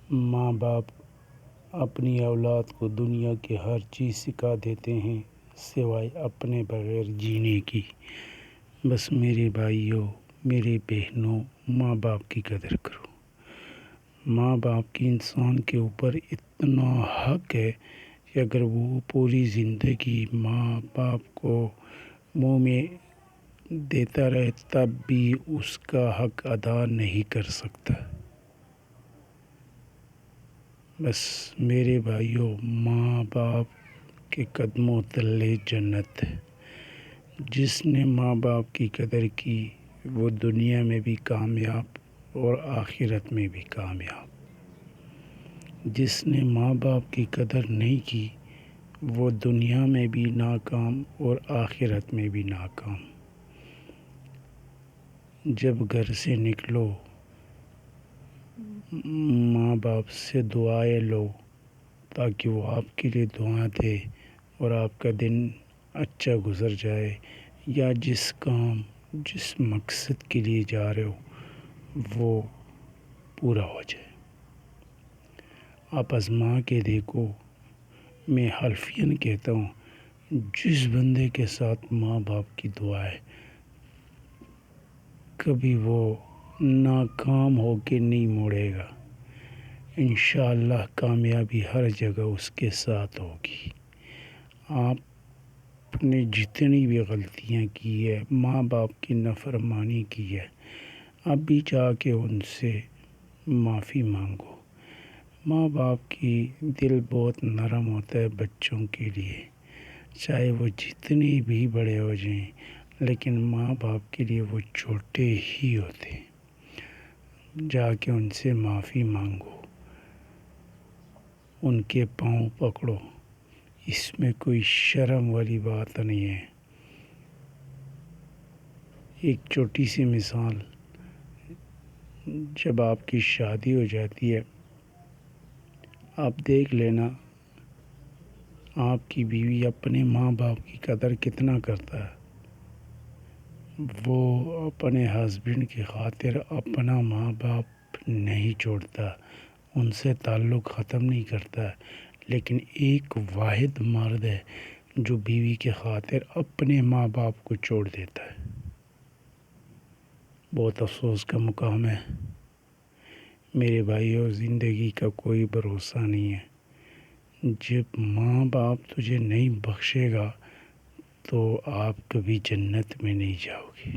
ماں باپ اپنی اولاد کو دنیا کی ہر چیز سکھا دیتے ہیں سوائے اپنے بغیر جینے کی۔ بس میرے بھائیوں، میرے بہنوں، ماں باپ کی قدر کرو۔ ماں باپ کی انسان کے اوپر اتنا حق ہے کہ اگر وہ پوری زندگی ماں باپ کو منہ میں دیتا رہے تب بھی اس کا حق ادا نہیں کر سکتا۔ بس میرے بھائیوں، ماں باپ کے قدموں تلے جنت ہے۔ جس نے ماں باپ کی قدر کی وہ دنیا میں بھی کامیاب اور آخرت میں بھی کامیاب۔ جس نے ماں باپ کی قدر نہیں کی وہ دنیا میں بھی ناکام اور آخرت میں بھی ناکام۔ جب گھر سے نکلو ماں باپ سے دعائیں لو تاکہ وہ آپ کے لیے دعا دے اور آپ کا دن اچھا گزر جائے، یا جس مقصد کے لیے جا رہے ہو وہ پورا ہو جائے۔ آپ آزما کے دیکھو۔ میں حلفیاً کہتا ہوں، جس بندے کے ساتھ ماں باپ کی دعا ہے کبھی وہ ناکام ہو کے نہیں موڑے گا۔ انشاءاللہ کامیابی ہر جگہ اس کے ساتھ ہوگی۔ آپ نے جتنی بھی غلطیاں کی ہے، ماں باپ کی نافرمانی کی ہے، اب بھی جا کے ان سے معافی مانگو۔ ماں باپ کی دل بہت نرم ہوتا ہے بچوں کے لیے، چاہے وہ جتنے بھی بڑے ہو جائیں، لیکن ماں باپ کے لیے وہ چھوٹے ہی ہوتے ہیں۔ جا کے ان سے معافی مانگو، ان کے پاؤں پکڑو، اس میں کوئی شرم والی بات نہیں ہے۔ ایک چھوٹی سی مثال، جب آپ کی شادی ہو جاتی ہے آپ دیکھ لینا آپ کی بیوی اپنے ماں باپ کی قدر کتنا کرتا ہے۔ وہ اپنے ہسبینڈ کی خاطر اپنا ماں باپ نہیں چھوڑتا، ان سے تعلق ختم نہیں کرتا، لیکن ایک واحد مرد ہے جو بیوی کی خاطر اپنے ماں باپ کو چھوڑ دیتا ہے۔ بہت افسوس کا مقام ہے۔ میرے بھائیوں، زندگی کا کوئی بھروسہ نہیں ہے۔ جب ماں باپ تجھے نہیں بخشے گا تو آپ کبھی جنت میں نہیں جاؤ گے،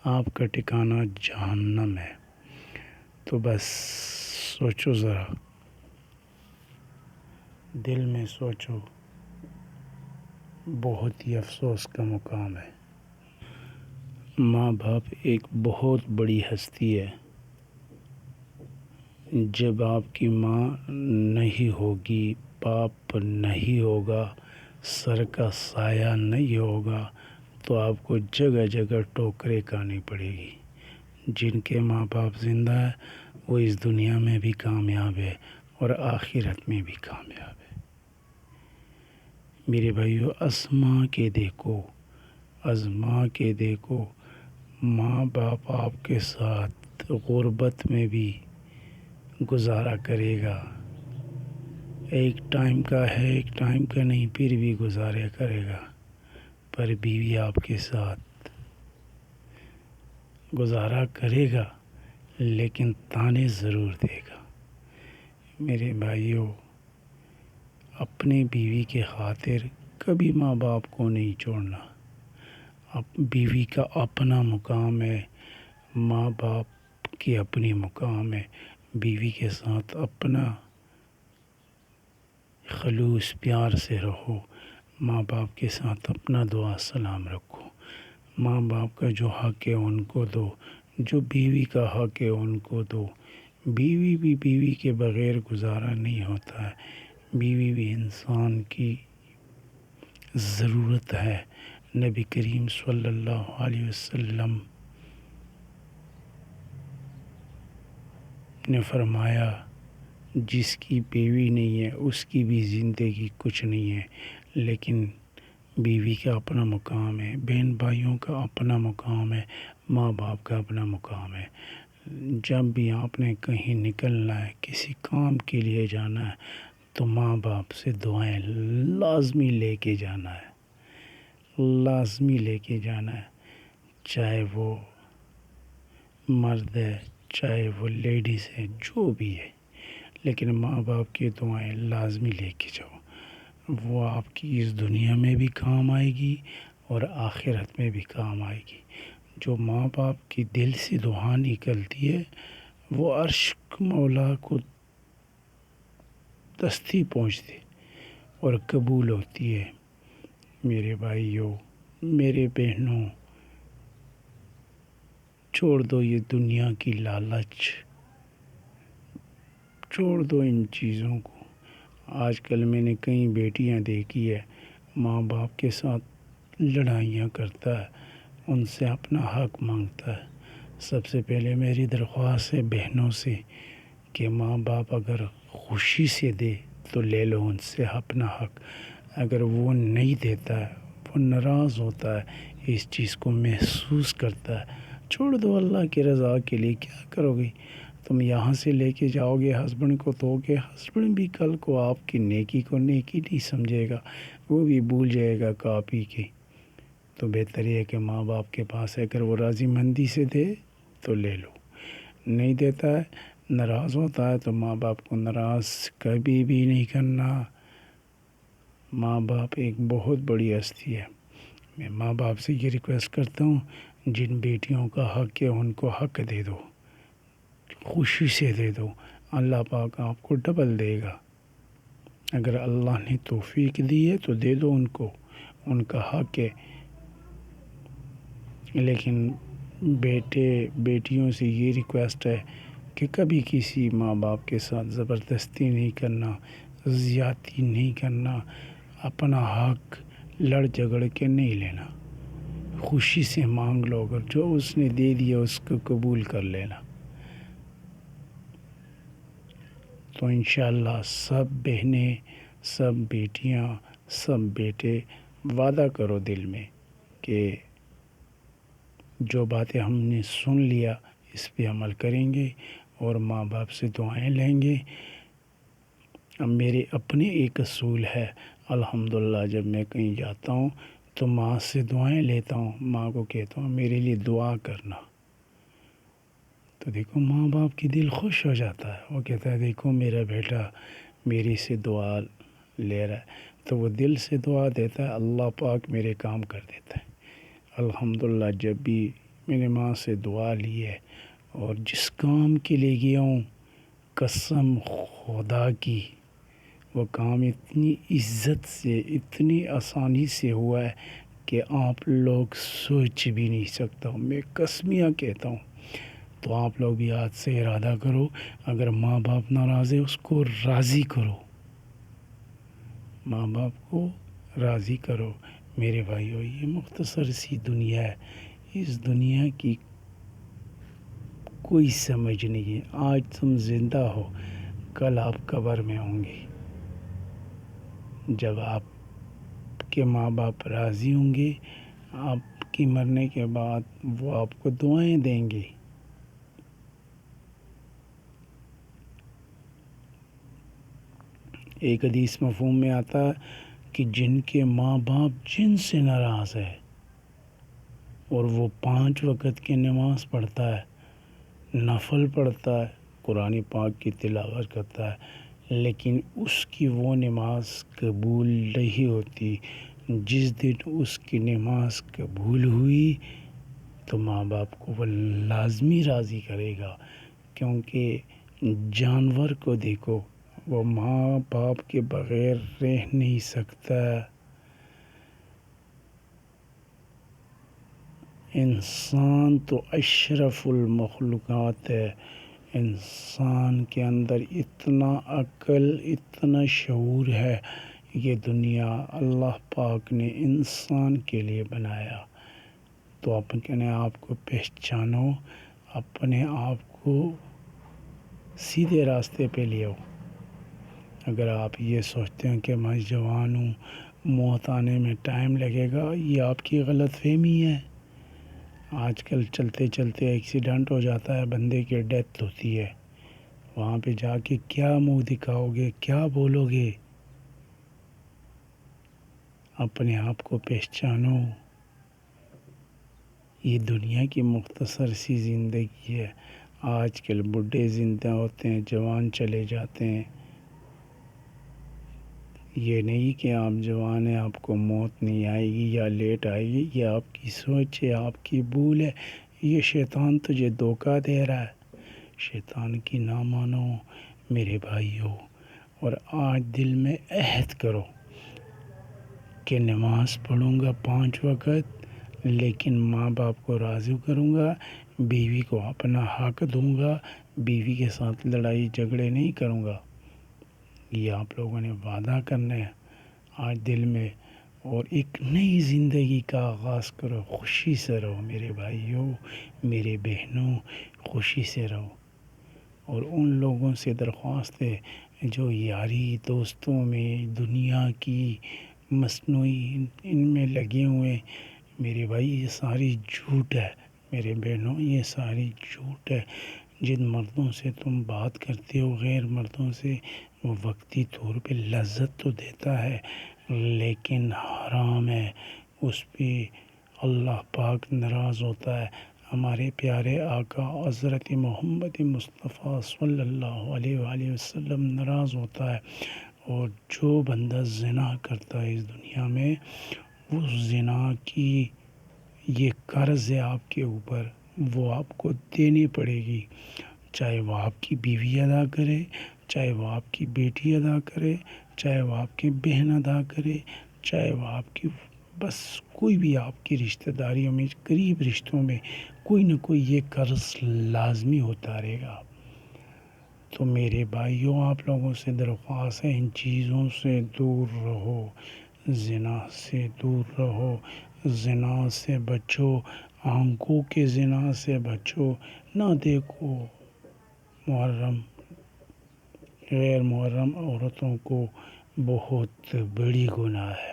آپ کا ٹھکانہ جہنم ہے۔ تو بس سوچو ذرا، دل میں سوچو، بہت ہی افسوس کا مقام ہے۔ ماں باپ ایک بہت بڑی ہستی ہے۔ جب آپ کی ماں نہیں ہوگی، باپ نہیں ہوگا، سر کا سایہ نہیں ہوگا تو آپ کو جگہ جگہ ٹوکریں کھانی پڑے گی۔ جن کے ماں باپ زندہ ہے وہ اس دنیا میں بھی کامیاب ہے اور آخرت میں بھی کامیاب ہے۔ میرے بھائیو، آزما کے دیکھو، ماں باپ آپ کے ساتھ غربت میں بھی گزارا کرے گا۔ ایک ٹائم کا ہے، ایک ٹائم کا نہیں، پھر بھی گزارا کرے گا۔ پر بیوی آپ کے ساتھ گزارا کرے گا لیکن تانے ضرور دے گا۔ میرے بھائیوں، اپنے بیوی کے خاطر کبھی ماں باپ کو نہیں چھوڑنا۔ بیوی کا اپنا مقام ہے، ماں باپ کی اپنی مقام ہے۔ بیوی کے ساتھ اپنا خلوص پیار سے رہو، ماں باپ کے ساتھ اپنا دعا سلام رکھو۔ ماں باپ کا جو حق ہے ان کو دو، جو بیوی کا حق ہے ان کو دو۔ بیوی کے بغیر گزارا نہیں ہوتا ہے، بیوی بھی انسان کی ضرورت ہے۔ نبی کریم صلی اللہ علیہ وسلم نے فرمایا، جس کی بیوی نہیں ہے اس کی بھی زندگی کچھ نہیں ہے، لیکن بیوی کا اپنا مقام ہے، بہن بھائیوں کا اپنا مقام ہے، ماں باپ کا اپنا مقام ہے، جب بھی آپ نے کہیں نکلنا ہے، کسی کام کے لیے جانا ہے، تو ماں باپ سے دعائیں لازمی لے کے جانا ہے، لازمی لے کے جانا ہے، چاہے وہ مرد ہے، چاہے وہ لیڈیز ہے، جو بھی ہے، لیکن ماں باپ کی دعائیں لازمی لے کے جاؤ۔ وہ آپ کی اس دنیا میں بھی کام آئے گی اور آخرت میں بھی کام آئے گی۔ جو ماں باپ کی دل سے دعا نکلتی ہے وہ عرش مولا کو دستی پہنچتی اور قبول ہوتی ہے۔ میرے بھائیوں، میرے بہنوں، چھوڑ دو یہ دنیا کی لالچ، چھوڑ دو ان چیزوں کو۔ آج کل میں نے کئی بیٹیاں دیکھی ہے، ماں باپ کے ساتھ لڑائیاں کرتا ہے، ان سے اپنا حق مانگتا ہے۔ سب سے پہلے میری درخواست ہے بہنوں سے کہ ماں باپ اگر خوشی سے دے تو لے لو ان سے اپنا حق، اگر وہ نہیں دیتا ہے، وہ ناراض ہوتا ہے، اس چیز کو محسوس کرتا ہے، چھوڑ دو اللہ کی رضا کے لیے۔ کیا کرو گے تم؟ یہاں سے لے کے جاؤ گے ہسبینڈ کو دو گے، ہسبینڈ بھی کل کو آپ کی نیکی کو نیکی نہیں سمجھے گا، وہ بھی بھول جائے گا کاپی کی۔ تو بہتر یہ ہے کہ ماں باپ کے پاس اگر وہ راضی مندی سے دے تو لے لو، نہیں دیتا ہے، ناراض ہوتا ہے، تو ماں باپ کو ناراض کبھی بھی نہیں کرنا۔ ماں باپ ایک بہت بڑی ہستی ہے۔ میں ماں باپ سے یہ ریکویسٹ کرتا ہوں، جن بیٹیوں کا حق ہے ان کو حق دے دو، خوشی سے دے دو، اللہ پاک آپ کو ڈبل دے گا۔ اگر اللہ نے توفیق دی ہے تو دے دو ان کو، ان کا حق ہے۔ لیکن بیٹیوں سے یہ ریکویسٹ ہے کہ کبھی کسی ماں باپ کے ساتھ زبردستی نہیں کرنا، زیادتی نہیں کرنا، اپنا حق لڑ جھگڑ کے نہیں لینا، خوشی سے مانگ لو، اگر جو اس نے دے دیا اس کو قبول کر لینا۔ تو انشاءاللہ سب بہنیں، سب بیٹیاں، سب بیٹے وعدہ کرو دل میں کہ جو باتیں ہم نے سن لیا اس پہ عمل کریں گے اور ماں باپ سے دعائیں لیں گے۔ اب میرے اپنے ایک اصول ہے، الحمدللہ جب میں کہیں جاتا ہوں تو ماں سے دعائیں لیتا ہوں، ماں کو کہتا ہوں میرے لیے دعا کرنا۔ تو دیکھو ماں باپ کی دل خوش ہو جاتا ہے، وہ کہتا ہے دیکھو میرا بیٹا میری سے دعا لے رہا ہے، تو وہ دل سے دعا دیتا ہے، اللہ پاک میرے کام کر دیتا ہے۔ الحمدللہ جب بھی میں نے ماں سے دعا لی ہے اور جس کام کے لیے گیا ہوں، قسم خدا کی وہ کام اتنی عزت سے، اتنی آسانی سے ہوا ہے کہ آپ لوگ سوچ بھی نہیں سکتا ہوں، میں قسمیہ کہتا ہوں۔ تو آپ لوگ بھی آج سے ارادہ کرو، اگر ماں باپ ناراض ہے اس کو راضی کرو، ماں باپ کو راضی کرو۔ میرے بھائیو، یہ مختصر سی دنیا ہے، اس دنیا کی کوئی سمجھ نہیں ہے۔ آج تم زندہ ہو، کل آپ قبر میں ہوں گے۔ جب آپ کے ماں باپ راضی ہوں گے، آپ کی مرنے کے بعد وہ آپ کو دعائیں دیں گے۔ ایک حدیث مفہوم میں آتا ہے کہ جن کے ماں باپ جن سے ناراض ہے اور وہ 5 وقت کی نماز پڑھتا ہے، نفل پڑھتا ہے، قرآن پاک کی تلاوت کرتا ہے، لیکن اس کی وہ نماز قبول نہیں ہوتی، جس دن اس کی نماز قبول ہوئی تو ماں باپ کو وہ لازمی راضی کرے گا، کیونکہ جانور کو دیکھو، وہ ماں باپ کے بغیر رہ نہیں سکتا۔ انسان تو اشرف المخلوقات ہے، انسان کے اندر اتنا عقل، اتنا شعور ہے، یہ دنیا اللہ پاک نے انسان کے لیے بنایا۔ تو اپنے آپ کو پہچانو، اپنے آپ کو سیدھے راستے پہ لے آؤ۔ اگر آپ یہ سوچتے ہیں کہ میں جوان ہوں، موت آنے میں ٹائم لگے گا، یہ آپ کی غلط فہمی ہے۔ آج کل چلتے چلتے ایکسیڈنٹ ہو جاتا ہے، بندے کی ڈیتھ ہوتی ہے، وہاں پہ جا کے کیا منہ دکھاؤ گے، کیا بولو گے؟ اپنے آپ کو پہچانو۔ یہ دنیا کی مختصر سی زندگی ہے۔ آج کل بڈھے زندہ ہوتے ہیں، جوان چلے جاتے ہیں۔ یہ نہیں کہ آپ جوان ہیں، آپ کو موت نہیں آئے گی یا لیٹ آئے گی، یہ آپ کی سوچ ہے، آپ کی بھول ہے۔ یہ شیطان تجھے دھوکہ دے رہا ہے۔ شیطان کی نہ مانو میرے بھائیوں، اور آج دل میں عہد کرو کہ نماز پڑھوں گا 5 وقت، لیکن ماں باپ کو راضی کروں گا، بیوی کو اپنا حق دوں گا، بیوی کے ساتھ لڑائی جھگڑے نہیں کروں گا۔ یہ آپ لوگوں نے وعدہ کرنا ہے آج دل میں، اور ایک نئی زندگی کا آغاز کرو۔ خوشی سے رہو میرے بھائیوں، میرے بہنوں، خوشی سے رہو۔ اور ان لوگوں سے درخواست ہے جو یاری دوستوں میں، دنیا کی مصنوعی ان میں لگے ہوئے، میرے بھائی یہ ساری جھوٹ ہے، میرے بہنوں یہ ساری جھوٹ ہے۔ جن مردوں سے تم بات کرتے ہو غیر مردوں سے، وہ وقتی طور پہ لذت تو دیتا ہے لیکن حرام ہے، اس پہ اللہ پاک ناراض ہوتا ہے۔ ہمارے پیارے آقا حضرت محمد مصطفیٰ صلی اللہ علیہ وآلہ وسلم ناراض ہوتا ہے۔ اور جو بندہ زنا کرتا ہے اس دنیا میں، وہ زنا کی یہ قرض ہے آپ کے اوپر، وہ آپ کو دینی پڑے گی، چاہے وہ آپ کی بیوی ادا کرے، چاہے وہ آپ کی بیٹی ادا کرے، چاہے وہ آپ کی بہن ادا کرے، چاہے وہ آپ کی بس کوئی بھی آپ کی رشتہ داریوں میں، قریب رشتوں میں کوئی نہ کوئی یہ قرض لازمی ہوتا رہے گا۔ تو میرے بھائیوں، آپ لوگوں سے درخواست ہے ان چیزوں سے دور رہو، زنا سے دور رہو، زنا سے بچو، آنکھوں کے زنا سے بچو، نہ دیکھو محرم غیر محرم عورتوں کو، بہت بڑی گناہ ہے۔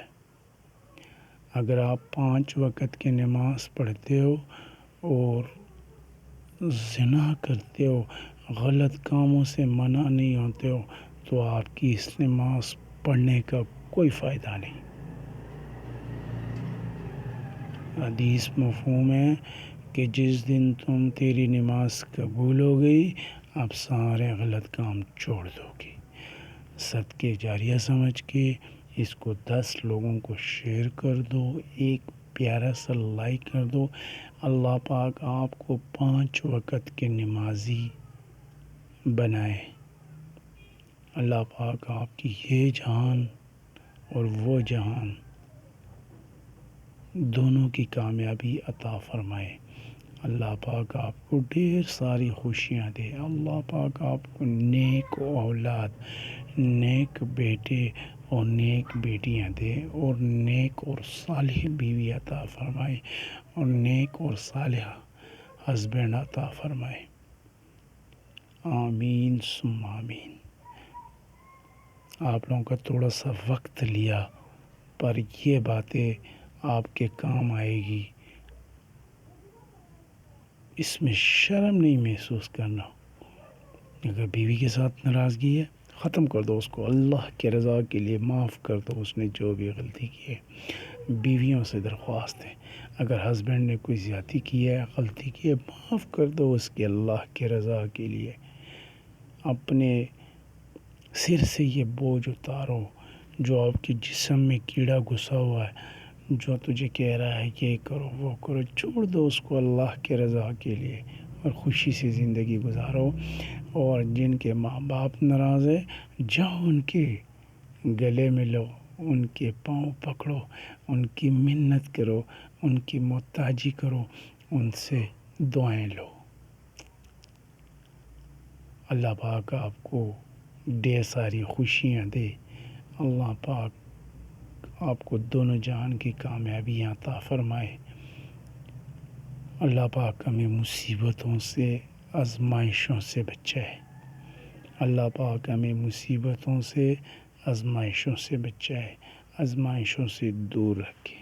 اگر آپ 5 وقت کی نماز پڑھتے ہو اور زنا کرتے ہو، غلط کاموں سے منع نہیں ہوتے ہو، تو آپ کی اس نماز پڑھنے کا کوئی فائدہ نہیں۔ حدیث مفہوم ہے کہ جس دن تیری نماز قبول ہو گئی، اب سارے غلط کام چھوڑ دو گے۔ صدقہ جاریہ سمجھ کے اس کو 10 لوگوں کو شیئر کر دو، ایک پیارا سا لائک کر دو۔ اللہ پاک آپ کو 5 وقت کے نمازی بنائے۔ اللہ پاک آپ کی یہ جہان اور وہ جہان دونوں کی کامیابی عطا فرمائے۔ اللہ پاک آپ کو ڈھیر ساری خوشیاں دے۔ اللہ پاک آپ کو نیک اولاد، نیک بیٹے اور نیک بیٹیاں دے، اور نیک اور صالح بیوی عطا فرمائے، اور نیک اور صالح ہسبینڈ عطا فرمائے۔ آمین ثم آمین۔ آپ لوگوں کا تھوڑا سا وقت لیا، پر یہ باتیں آپ کے کام آئے گی۔ اس میں شرم نہیں محسوس کرنا۔ اگر بیوی کے ساتھ ناراضگی ہے، ختم کر دو اس کو، اللہ کے رضا کے لیے معاف کر دو اس نے جو بھی غلطی کی ہے۔ بیویوں سے درخواست ہے، اگر ہسبینڈ نے کوئی زیادتی کی ہے، غلطی کی ہے، معاف کر دو اس کے، اللہ کے رضا کے لیے۔ اپنے سر سے یہ بوجھ اتارو جو آپ کے جسم میں کیڑا گھسا ہوا ہے، جو تجھے کہہ رہا ہے کہ یہ کرو وہ کرو، چھوڑ دو اس کو اللہ کے رضا کے لیے، اور خوشی سے زندگی گزارو۔ اور جن کے ماں باپ ناراض ہے، جاؤ ان کے گلے ملو، ان کے پاؤں پکڑو، ان کی منت کرو، ان کی محتاجی کرو، ان سے دعائیں لو۔ اللہ پاک آپ کو ڈھیر ساری خوشیاں دے۔ اللہ پاک آپ کو دونوں جہان کی کامیابیاں عطا فرمائے۔ اللہ پاک ہمیں مصیبتوں سے، آزمائشوں سے بچائے۔ اللہ پاک ہمیں مصیبتوں سے، آزمائشوں سے بچائے، آزمائشوں سے دور رکھے۔